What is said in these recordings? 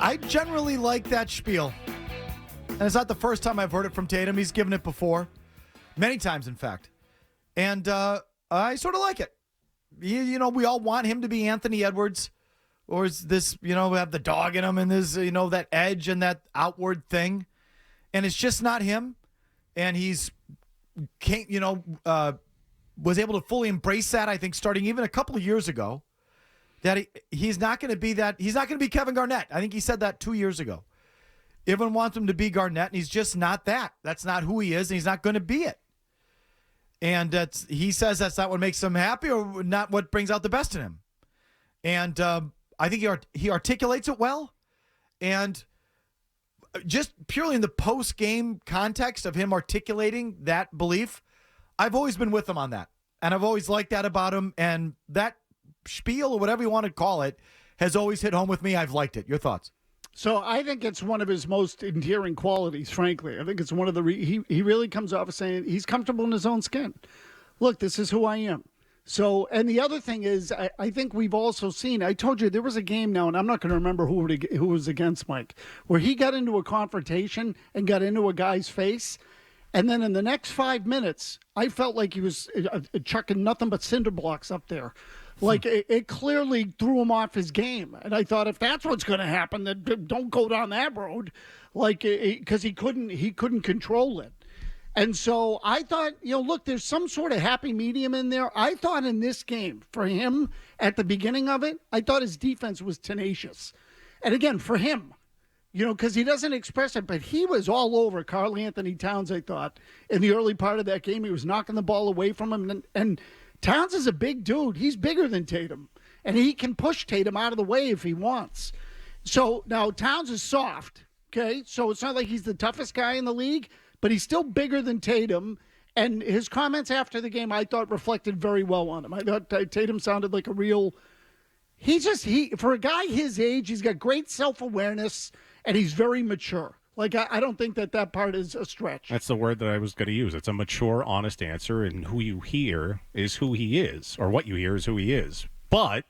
I generally like that spiel. And it's not the first time I've heard it from Tatum. He's given it before. Many times, in fact. And I sort of like it. We all want him to be Anthony Edwards. Or is this, have the dog in him and this, that edge and that outward thing. And it's just not him. And was able to fully embrace that, I think, starting even a couple of years ago. That he's not going to be that. He's not going to be Kevin Garnett. I think he said that 2 years ago. Everyone wants him to be Garnett, and he's just not that. That's not who he is, and he's not going to be it. And he says that's not what makes him happy or not what brings out the best in him. And I think he articulates it well. And just purely in the post-game context of him articulating that belief, I've always been with him on that. And I've always liked that about him. And that spiel or whatever you want to call it has always hit home with me. I've liked it. Your thoughts? So I think it's one of his most endearing qualities, frankly. I think it's one of the he really comes off as saying he's comfortable in his own skin. Look, this is who I am. So, and the other thing is, I think we've also seen, I told you there was a game now, and I'm not going to remember who was against Mike, where he got into a confrontation and got into a guy's face. And then in the next 5 minutes, I felt like he was chucking nothing but cinder blocks up there. Like it clearly threw him off his game. And I thought, if that's what's going to happen, then don't go down that road. Like, because he couldn't control it. And so I thought, look, there's some sort of happy medium in there. I thought in this game, for him, at the beginning of it, I thought his defense was tenacious. And again, for him, because he doesn't express it, but he was all over Karl Anthony Towns, I thought, in the early part of that game. He was knocking the ball away from him. And Towns is a big dude. He's bigger than Tatum. And he can push Tatum out of the way if he wants. So now Towns is soft, okay? So it's not like he's the toughest guy in the league, but he's still bigger than Tatum. And his comments after the game, I thought, reflected very well on him. I thought Tatum sounded like a real – for a guy his age, he's got great self-awareness, and he's very mature. Like, I don't think that part is a stretch. That's the word that I was going to use. It's a mature, honest answer, and who you hear is who he is, or what you hear is who he is. But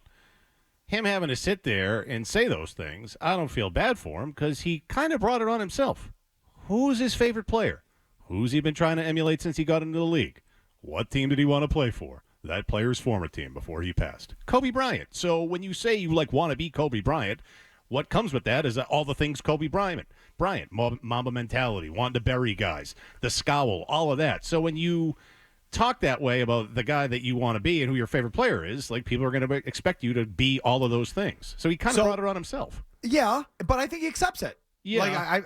him having to sit there and say those things, I don't feel bad for him because he kind of brought it on himself. Who's his favorite player? Who's he been trying to emulate since he got into the league? What team did he want to play for? That player's former team before he passed. Kobe Bryant. So when you say you want to be Kobe Bryant, what comes with that is all the things Kobe Bryant, Mamba mentality, wanting to bury guys, the scowl, all of that. So when you talk that way about the guy that you want to be and who your favorite player is, people are going to expect you to be all of those things. So he kind of brought it on himself. Yeah, but I think he accepts it. Yeah.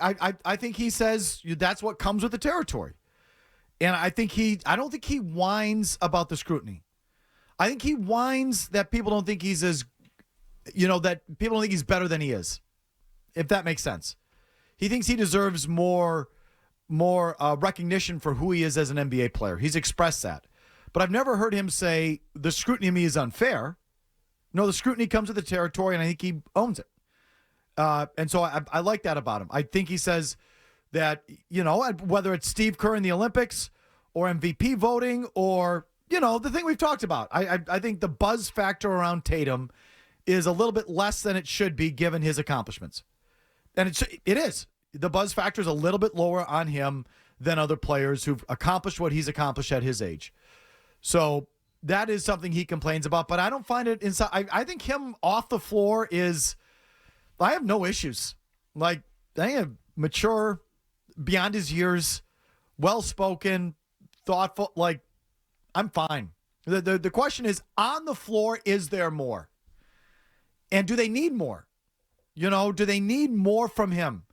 I think he says that's what comes with the territory. And I don't think he whines about the scrutiny. I think he whines that people don't think he's that people don't think he's better than he is, if that makes sense. He thinks he deserves more recognition for who he is as an NBA player. He's expressed that. But I've never heard him say the scrutiny of me is unfair. No, the scrutiny comes with the territory, and I think he owns it. And so I like that about him. I think he says that, whether it's Steve Kerr in the Olympics or MVP voting or, the thing we've talked about, I think the buzz factor around Tatum is a little bit less than it should be given his accomplishments. And it is. The buzz factor is a little bit lower on him than other players who've accomplished what he's accomplished at his age. So that is something he complains about, but I don't find it inside. I think him off the floor I have no issues. I am mature, beyond his years, well-spoken, thoughtful. I'm fine. The question is, on the floor, is there more? And do they need more? Do they need more from him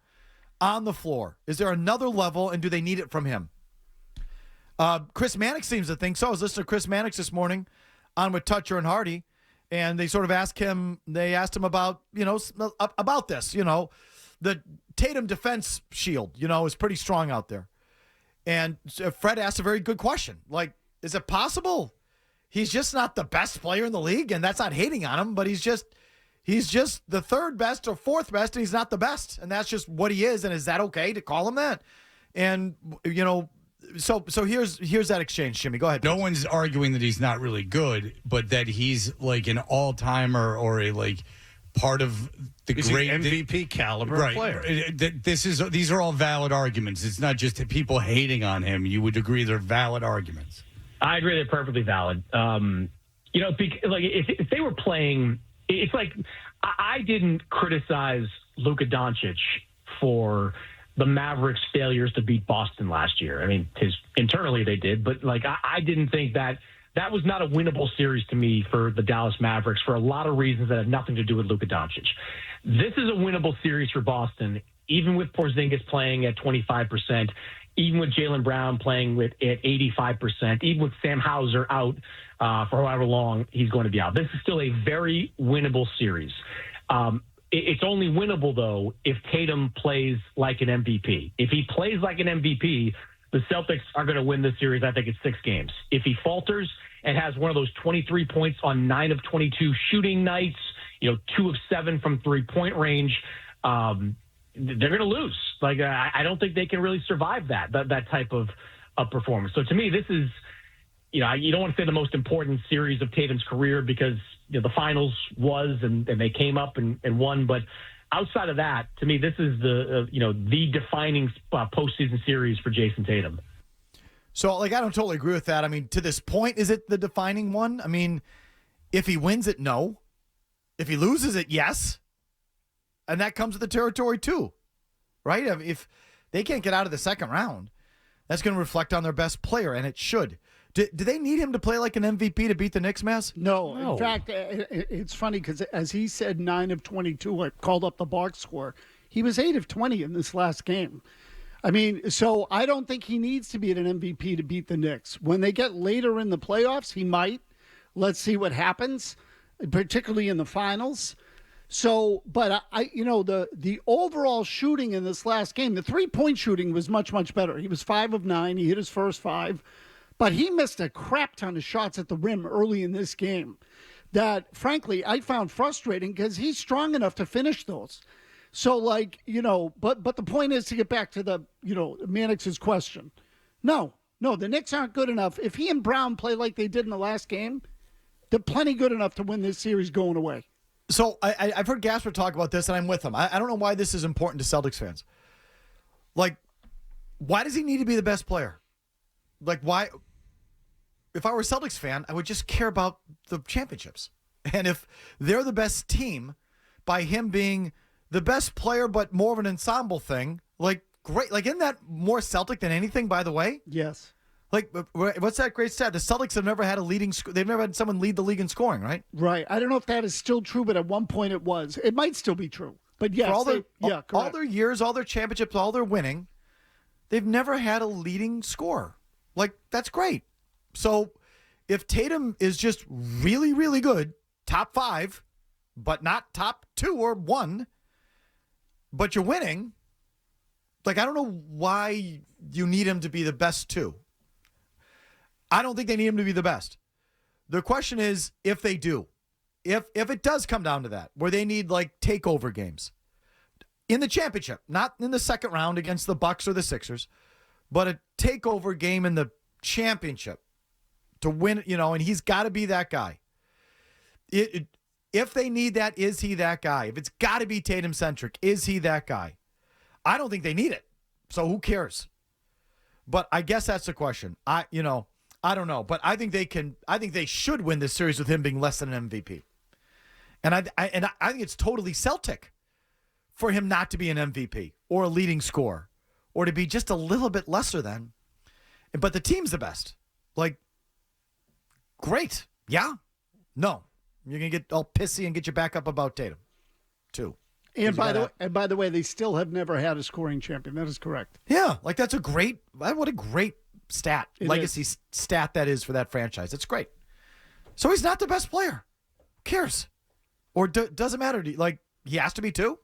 on the floor? Is there another level, and do they need it from him? Chris Mannix seems to think so. I was listening to Chris Mannix this morning on with Toucher and Hardy. And they sort of asked him about, about this, the Tatum defense shield, is pretty strong out there. And Fred asked a very good question. Is it possible he's just not the best player in the league? And that's not hating on him, but he's just the third best or fourth best, and he's not the best. And that's just what he is. And is that okay to call him that? And, So here's that exchange, Jimmy. Go ahead. No one's arguing that he's not really good, but that he's an all-timer or a part of the He's great the MVP caliber right. player. These are all valid arguments. It's not just people hating on him. You would agree they're valid arguments. I agree they're perfectly valid. Like if they were playing, it's like I didn't criticize Luka Doncic for the Mavericks' failures to beat Boston last year. I mean, internally they did, but like I didn't think that was not a winnable series to me for the Dallas Mavericks for a lot of reasons that have nothing to do with Luka Doncic. This is a winnable series for Boston, even with Porzingis playing at 25%, even with Jaylen Brown playing at 85%, even with Sam Hauser out for however long he's going to be out. This is still a very winnable series. It's only winnable, though, if Tatum plays like an MVP. If he plays like an MVP, the Celtics are going to win this series, I think, in 6 games. If he falters and has one of those 23 points on 9 of 22 shooting nights, 2 of 7 from three-point range, they're going to lose. Like, I don't think they can really survive that type of performance. So to me, this is, you don't want to say the most important series of Tatum's career because the finals was and they came up and won. But outside of that, to me, this is the defining postseason series for Jayson Tatum. So, I don't totally agree with that. I mean, to this point, is it the defining one? I mean, if he wins it, no. If he loses it, yes. And that comes with the territory too, right? If they can't get out of the second round, that's going to reflect on their best player, and it should. Do they need him to play like an MVP to beat the Knicks, Mazz? No. In fact, it's funny because as he said 9 of 22, I called up the box score. He was 8 of 20 in this last game. I mean, so I don't think he needs to be at an MVP to beat the Knicks. When they get later in the playoffs, he might. Let's see what happens, particularly in the finals. So, but the overall shooting in this last game, the 3-point shooting was much, much better. He was 5 of 9. He hit his first 5. But he missed a crap ton of shots at the rim early in this game that, frankly, I found frustrating because he's strong enough to finish those. So, but the point is to get back to the, Mannix's question. No, the Knicks aren't good enough. If he and Brown play like they did in the last game, they're plenty good enough to win this series going away. So I've heard Gasper talk about this, and I'm with him. I don't know why this is important to Celtics fans. Like, why does he need to be the best player? Like, why? If I were a Celtics fan, I would just care about the championships. And if they're the best team, by him being the best player but more of an ensemble thing, like, great. Like, isn't that more Celtic than anything, by the way? Yes. Like, what's that great stat? The Celtics have never had they've never had someone lead the league in scoring, right? Right. I don't know if that is still true, but at one point it was. It might still be true. But yes, for all their years, all their championships, all their winning, they've never had a leading scorer. Like, that's great. So if Tatum is just really, really good, top 5, but not top 2 or 1, but you're winning, like, I don't know why you need him to be the best 2. I don't think they need him to be the best. The question is if they do. If it does come down to that, where they need, like, takeover games in the championship, not in the second round against the Bucks or the Sixers, but a takeover game in the championship to win, and he's got to be that guy. If they need that, is he that guy? If it's got to be Tatum-centric, is he that guy? I don't think they need it, so who cares? But I guess that's the question. I don't know, but I think they can. I think they should win this series with him being less than an MVP. And I think it's totally Celtic for him not to be an MVP or a leading scorer or to be just a little bit lesser than. But the team's the best. Like, great. Yeah? No. You're going to get all pissy and get your back up about Tatum, too. And by the way, they still have never had a scoring champion. That is correct. Yeah, like what a great stat, legacy stat that is for that franchise. It's great. So he's not the best player. Who cares? Or doesn't matter. Like, he has to be too?